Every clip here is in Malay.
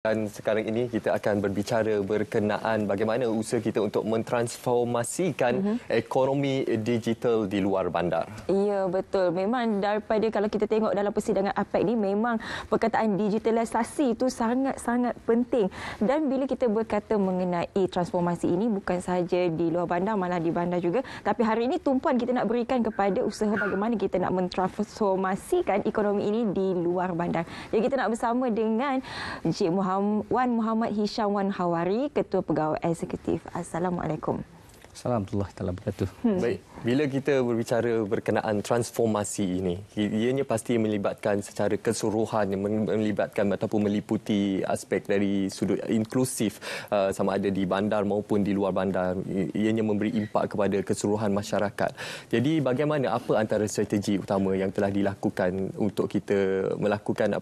Dan sekarang ini kita akan berbicara berkenaan bagaimana usaha kita untuk mentransformasikan ekonomi digital di luar bandar. Ya, betul. Memang daripada kalau kita tengok dalam persidangan APEC ni, memang perkataan digitalisasi itu sangat-sangat penting. Dan bila kita berkata mengenai transformasi ini, bukan sahaja di luar bandar, malah di bandar juga. Tapi hari ini tumpuan kita nak berikan kepada usaha bagaimana kita nak mentransformasikan ekonomi ini di luar bandar. Jadi kita nak bersama dengan Encik Wan Muhammad Hisham Wan Hawari, Ketua Pegawai Eksekutif. Assalamualaikum. Assalamualaikum warahmatullahi wabarakatuh. Baik, bila kita berbicara berkenaan transformasi ini, ianya pasti melibatkan secara keseluruhan, melibatkan ataupun meliputi aspek dari sudut inklusif, sama ada di bandar maupun di luar bandar. Ianya memberi impak kepada keseluruhan masyarakat. Jadi bagaimana, apa antara strategi utama yang telah dilakukan untuk kita melakukan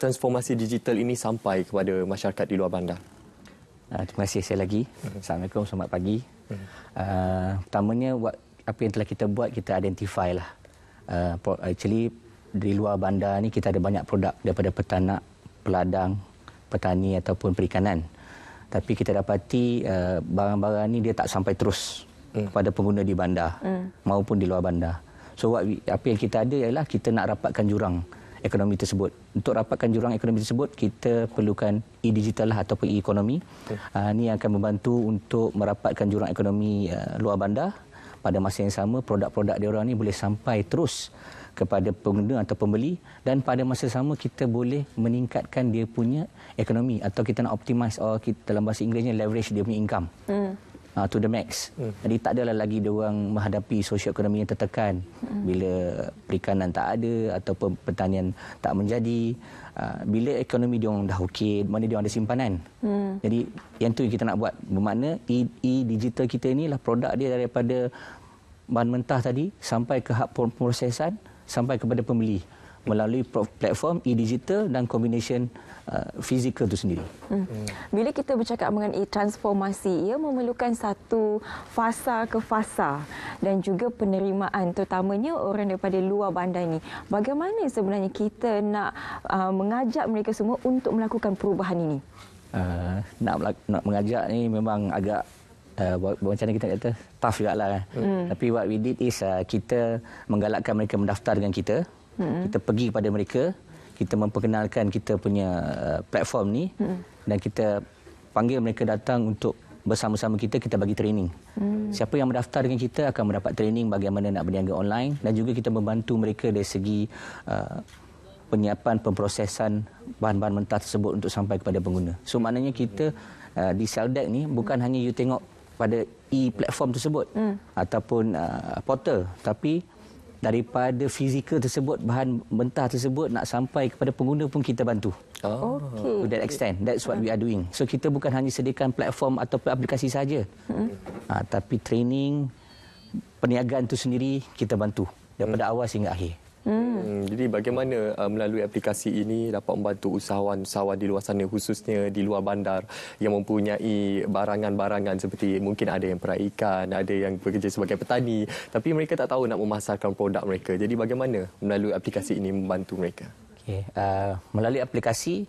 transformasi digital ini sampai kepada masyarakat di luar bandar? Terima kasih sekali lagi. Assalamualaikum, selamat pagi. Pertamanya, apa yang telah kita buat, kita identify lah. Actually, di luar bandar ni kita ada banyak produk daripada petanak, peladang, petani ataupun perikanan. Tapi kita dapati barang-barang ni dia tak sampai terus kepada pengguna di bandar maupun di luar bandar. So, apa yang kita ada ialah kita nak rapatkan jurang ekonomi tersebut. Untuk rapatkan jurang ekonomi tersebut, kita perlukan e-digital lah ataupun e-ekonomi. Ini akan membantu untuk merapatkan jurang ekonomi luar bandar. Pada masa yang sama, produk-produk diorang ni boleh sampai terus kepada pengguna atau pembeli, dan pada masa sama kita boleh meningkatkan dia punya ekonomi, atau kita nak optimize, dalam bahasa Inggerisnya leverage dia punya income. To the max. Jadi tak adalah lagi diorang menghadapi sosioekonomi yang tertekan bila perikanan tak ada ataupun pertanian tak menjadi. Bila ekonomi diorang dah okey, mana diorang ada simpanan. Jadi yang tu kita nak buat. Bermakna e-digital kita inilah produk dia daripada bahan mentah tadi sampai ke hub prosesan, sampai kepada pembeli melalui platform e-digital dan combination fizikal itu sendiri. Bila kita bercakap mengenai transformasi, ia memerlukan satu fasa ke fasa dan juga penerimaan, terutamanya orang daripada luar bandar ini. Bagaimana sebenarnya kita nak mengajak mereka semua untuk melakukan perubahan ini? Nak mengajak ni memang agak macam mana kita kata, tough juga lah. Tapi what we did is kita menggalakkan mereka mendaftar dengan kita. Kita pergi kepada mereka, kita memperkenalkan kita punya platform ni, dan kita panggil mereka datang untuk bersama-sama kita bagi training. Siapa yang mendaftar dengan kita akan mendapat training bagaimana nak berniaga online, dan juga kita membantu mereka dari segi penyiapan, pemprosesan bahan-bahan mentah tersebut untuk sampai kepada pengguna. So maknanya kita di Seldeck ni bukan hanya you tengok pada e-platform tersebut ataupun portal, tapi daripada fizikal tersebut, bahan mentah tersebut nak sampai kepada pengguna pun kita bantu. To that extent, that's what we are doing. So kita bukan hanya sediakan platform atau aplikasi saja, tapi training, perniagaan itu sendiri kita bantu daripada awal sehingga akhir. Jadi bagaimana melalui aplikasi ini dapat membantu usahawan-usahawan di luar sana, khususnya di luar bandar yang mempunyai barangan-barangan seperti mungkin ada yang peraikan, ada yang bekerja sebagai petani, tapi mereka tak tahu nak memasarkan produk mereka. Jadi bagaimana melalui aplikasi ini membantu mereka? Melalui aplikasi,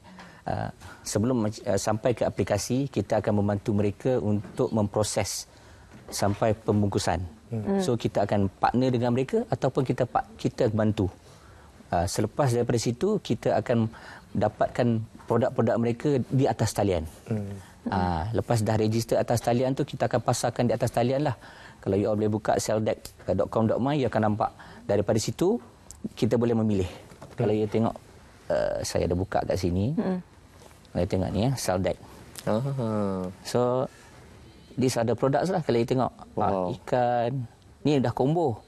sebelum sampai ke aplikasi, kita akan membantu mereka untuk memproses sampai pembungkusan. So kita akan partner dengan mereka ataupun kita bantu. Selepas daripada situ, kita akan dapatkan produk-produk mereka di atas talian. Lepas dah register atas talian tu, kita akan pasarkan di atas talian lah. Kalau you all boleh buka seldeck.com.my, you akan nampak. Daripada situ kita boleh memilih. Kalau you tengok, saya ada buka kat sini. Kalau you tengok ni, Seldeck. So these are the products lah. Kalau you tengok, ikan ni dah combo.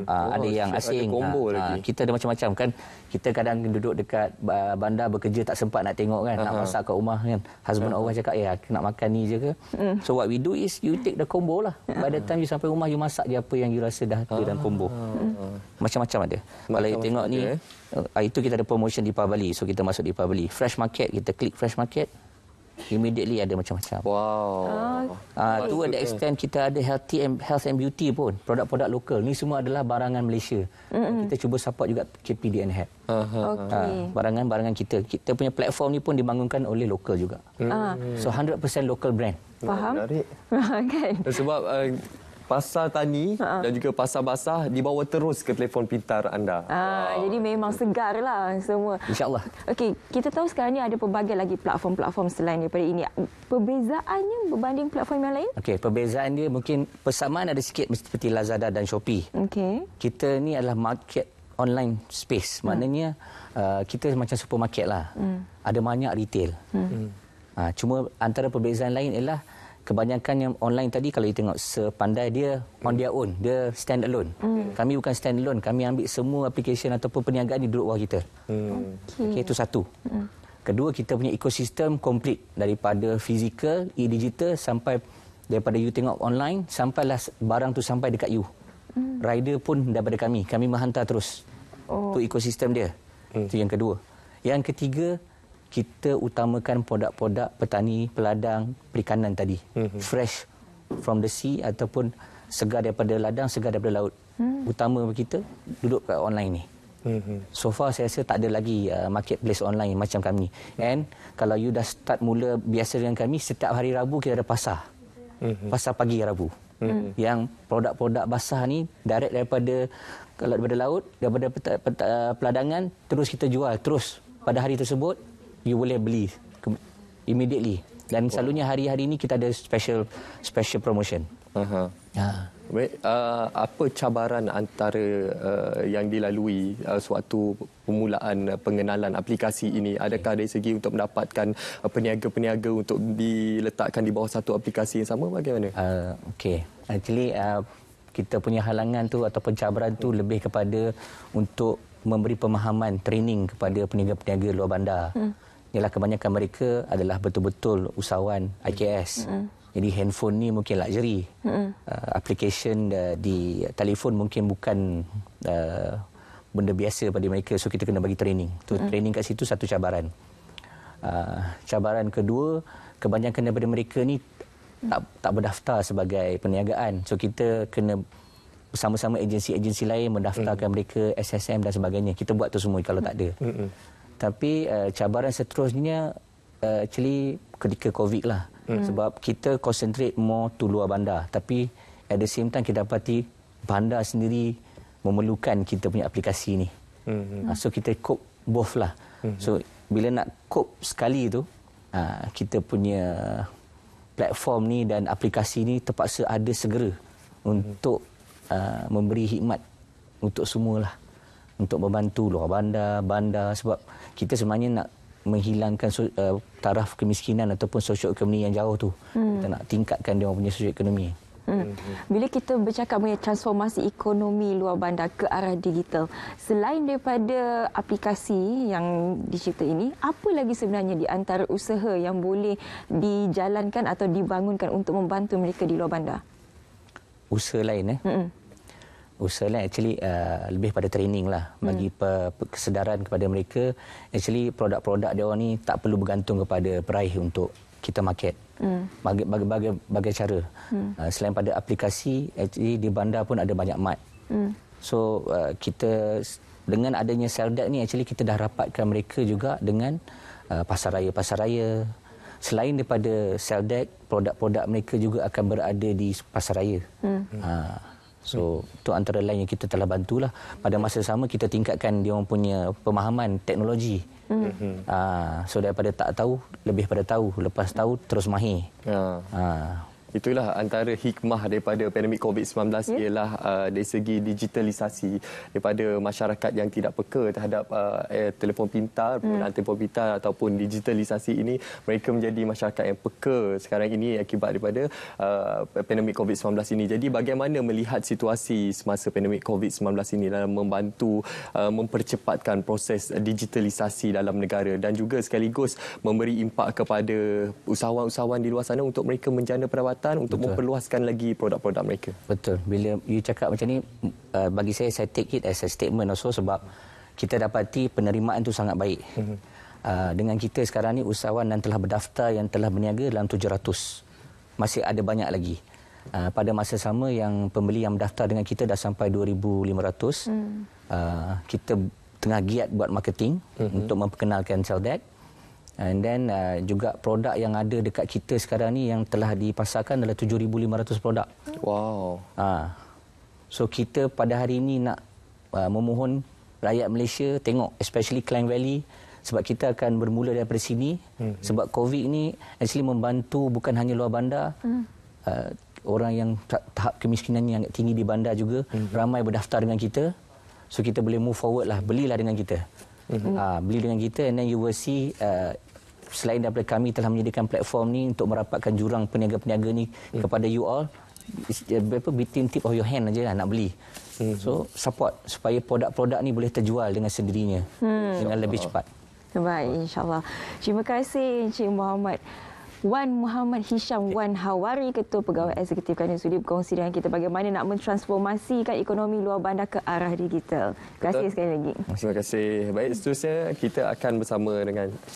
Ada yang asing. Kita ada macam-macam kan. Kita kadang duduk dekat bandar bekerja, tak sempat nak tengok kan, nak masak kat rumah kan. Husband orang cakap, aku nak makan ni je ke. So what we do is you take the combo lah. By the time you sampai rumah, you masak je apa yang you rasa dah ada dalam combo. Macam-macam ada. Kalau you tengok ni, itu kita ada promotion di Deepavali. So kita masuk di Deepavali. Fresh Market, kita klik Fresh Market. Immediately ada macam-macam. Wow. To the extent kita ada health and beauty pun, produk-produk lokal. Ni semua adalah barangan Malaysia. Kita cuba support juga KPDN Hub. Barangan-barangan kita punya platform ni pun dibangunkan oleh lokal juga. So 100% local brand. Faham? Menarik. Kan? Sebab pasar tani dan juga pasar basah dibawa terus ke telefon pintar anda. Jadi memang segar lah semua. InsyaAllah. Okey, kita tahu sekarang ni ada pelbagai lagi platform-platform selain daripada ini. Perbezaannya berbanding platform yang lain? Okey, perbezaan dia mungkin persamaan ada sikit seperti Lazada dan Shopee. Okey. Kita ni adalah market online space. Maknanya kita macam supermarket lah. Ada banyak retail. Cuma antara perbezaan lain ialah kebanyakan yang online tadi kalau you tengok sepandai dia on their own, dia stand alone. Kami bukan stand alone, kami ambil semua aplikasi ataupun perniagaan ni duduk bawah kita. Okey, itu satu. Kedua, kita punya ekosistem komplit daripada fizikal, e-digital sampai daripada you tengok online sampailah barang tu sampai dekat you. Rider pun daripada kami menghantar terus. Itu ekosistem dia. Itu yang kedua. Yang ketiga, kita utamakan produk-produk petani, peladang, perikanan tadi. Fresh from the sea ataupun segar daripada ladang, segar daripada laut. Utama bagi kita duduk kat online ni. So far saya rasa tak ada lagi marketplace online macam kami. And kalau you dah start mula biasa dengan kami, setiap hari Rabu kita ada pasar. Pasar pagi Rabu. Yang produk-produk basah ni direct daripada kalau daripada laut, daripada peladangan terus kita jual terus pada hari tersebut. You boleh beli immediately. Dan selalunya hari-hari ini kita ada special promotion. Baik, apa cabaran antara yang dilalui sewaktu permulaan pengenalan aplikasi ini? Adakah dari segi untuk mendapatkan peniaga-peniaga untuk diletakkan di bawah satu aplikasi yang sama, bagaimana? Okey. Actually kita punya halangan tu ataupun cabaran tu lebih kepada untuk memberi pemahaman, training kepada peniaga-peniaga luar bandar. Ialah kebanyakan mereka adalah betul-betul usahawan IKS. Jadi handphone ni mungkin luxury. Application di telefon mungkin bukan benda biasa pada mereka. So kita kena bagi training. Training kat situ satu cabaran. Cabaran kedua, kebanyakan daripada mereka ni tak berdaftar sebagai perniagaan. So kita kena bersama-sama agensi-agensi lain mendaftarkan mereka, SSM dan sebagainya. Kita buat tu semua kalau tak ada. Tapi cabaran seterusnya actually ketika COVID lah. Sebab kita concentrate more to luar bandar. Tapi at the same time kita dapati bandar sendiri memerlukan kita punya aplikasi ni. So kita cope both lah. So bila nak cope sekali tu, kita punya platform ni dan aplikasi ni terpaksa ada segera untuk memberi khidmat untuk semualah. Untuk membantu luar bandar sebab kita sebenarnya nak menghilangkan taraf kemiskinan ataupun sosioekonomi yang jauh tu. Kita nak tingkatkan dia orang punya sosioekonomi. Bila kita bercakap mengenai transformasi ekonomi luar bandar ke arah digital, selain daripada aplikasi yang digital ini, apa lagi sebenarnya di antara usaha yang boleh dijalankan atau dibangunkan untuk membantu mereka di luar bandar? Usaha lain usaha lain actually lebih pada training lah bagi kesedaran kepada mereka. Actually produk-produk dia orang ni tak perlu bergantung kepada peraih untuk kita market. Bagai cara. Selain pada aplikasi, actually di bandar pun ada banyak mart. So kita dengan adanya Seldak ni actually kita dah rapatkan mereka juga dengan pasar raya. Selain daripada Seldak, produk-produk mereka juga akan berada di pasaraya. So itu antara lain yang kita telah bantulah. Pada masa sama kita tingkatkan dia orang punya pemahaman teknologi. So daripada tak tahu lebih pada tahu, lepas tahu terus mahir. Itulah antara hikmah daripada pandemik COVID-19 ialah dari segi digitalisasi daripada masyarakat yang tidak peka terhadap telefon pintar, penggunaan telefon pintar ataupun digitalisasi ini, mereka menjadi masyarakat yang peka sekarang ini akibat daripada pandemik COVID-19 ini. Jadi bagaimana melihat situasi semasa pandemik COVID-19 ini dalam membantu mempercepatkan proses digitalisasi dalam negara dan juga sekaligus memberi impak kepada usahawan-usahawan di luar sana untuk mereka menjana perawatan untuk memperluaskan lagi produk-produk mereka. Betul. Bila you cakap macam ni, bagi saya take it as a statement also sebab kita dapati penerimaan tu sangat baik. Dengan kita sekarang ni usahawan yang telah berdaftar yang telah berniaga dalam 700. Masih ada banyak lagi. Pada masa sama yang pembeli yang mendaftar dengan kita dah sampai 2,500. Kita tengah giat buat marketing untuk memperkenalkan Celldeck. And then juga produk yang ada dekat kita sekarang ni yang telah dipasarkan adalah 7,500 produk. Wow. So kita pada hari ini nak memohon rakyat Malaysia tengok, especially Klang Valley, sebab kita akan bermula daripada sini. Sebab COVID ni actually membantu bukan hanya luar bandar, orang yang tahap kemiskinannya yang tinggi di bandar juga ramai berdaftar dengan kita. So kita boleh move forward lah, belilah dengan kita. Beli dengan kita, and then you will see selain daripada kami telah menyediakan platform ni untuk merapatkan jurang peniaga-peniaga ni kepada you all, between tip of your hand aja lah nak beli. So support supaya produk-produk ni boleh terjual dengan sendirinya dengan lebih cepat. Baik, insyaAllah. Terima kasih Encik Muhammad Wan Muhammad Hisham Wan Hawari, Ketua Pegawai Eksekutif Kandang Sudi, berkongsi dengan kita bagaimana nak mentransformasikan ekonomi luar bandar ke arah digital. Terima kasih sekali lagi. Terima kasih. Baik, seterusnya kita akan bersama dengan